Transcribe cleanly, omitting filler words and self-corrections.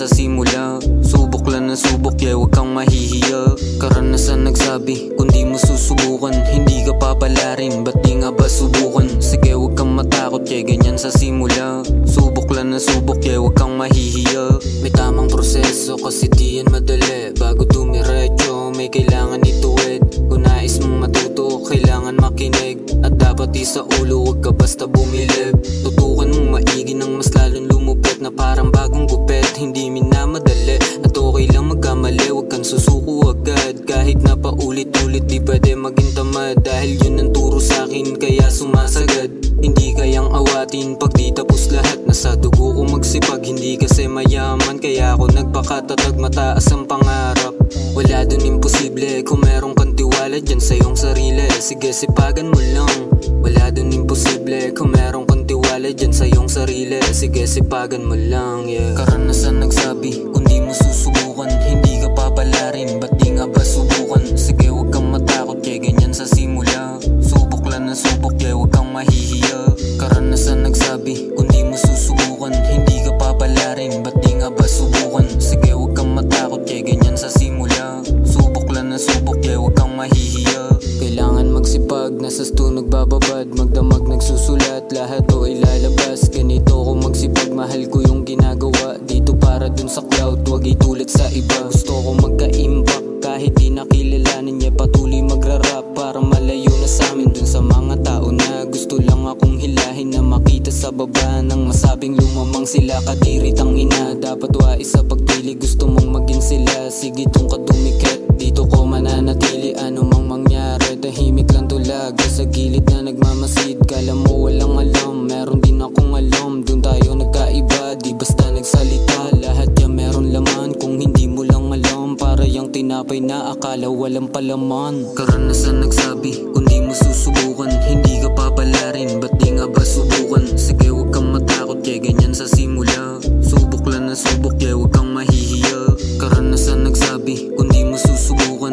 sa simula. Subok lang na subok, yeah, wag kang mahihiya. Karanasan nagsabi, kung di mo susubukan, hindi ka papalarin, ba't di nga ba subukan? Sige, wag kang matakot, yeah, ganyan sa simula. Subok lang na subok, yeah, wag kang mahihiya. May tamang proseso kasi di yan madali. Bago dumiretso, may kailangan ituwid. Kung nais mong matuto, kailangan makinig. At dapat di sa ulo, wag ka basta bumilib. Tutukan mong maigi ng mas lalong lumupit, na parang bagong gupit, hindi minamadali. At okay lang magkamali, wag kang susuko agad. Kahit na paulit-ulit, di pwede maging tamad. Dahil yun ang turo sa'kin, kaya sumasagad. Hindi kayang awatin pag di tapos lahat. Nasa dugo ko magsipag, hindi kasi mayaman. Kaya ako nagpakatatag, mataas ang pangarap. Wala dun imposible kung meron kang tiwala dyan sa iyong sarili. Sige, sipagan mo lang. Wala dun imposible kung meron kang tiwala dyan sa iyong sarili. Sige, sipagan mo lang, yeah. Karanasan nagsabi, kung di mo susubukan, hindi ka papalarin, ba't di nga ba subukan? Sige, wag kang matakot, yeah, ganyan sa simula. Subok lang na subok, yeah, wag kang mahihiya. Karanasan nagsabi, kung di mo susubukan, hindi ka papalarin, ba't di nga ba subukan? Sige, wag kang matakot, yeah, ganyan sa simula. Subok lang na subok, yeah, wag kang mahihiya. Kailangan magsipag, nasa sto nagbababad, magdamag nagsusulat, lahat o ilalabas. Ganito ko magsipag, mahal ko yung ginagawa dito para dun sa cloud, wag itulit sa iba. Gusto ko magka-impact kahit di nakilalanin niya, patuloy magrarap para malayo na sa amin. Dun sa mga tao na gusto lang akong hilahin, na makita sa baba ng masabing lumamang sila. Kadirit ang ina, dapat wais sa pagpili, gusto mong maging sila. Sige tong kadumikit, dito ko mananatili, ano mang mangyari. Tahimik lang tulaga sa gilid na nagmamasid. Kala mo walang alam, meron din akong alam. Dun tayo nagkaiba, di basta nagsalita. Lahat yan meron laman, kung hindi mo lang alam. Para yung tinapay na akala walang palaman. Karanasan nagsabi, kung di mo susubukan, hindi ka papalarin, ba't di nga ba subukan? Sige, wag kang matakot, yeah, ganyan sa simula. Subok lang na subok, yeah, wag kang mahihiya. Karanasan nagsabi, kung di mo susubukan,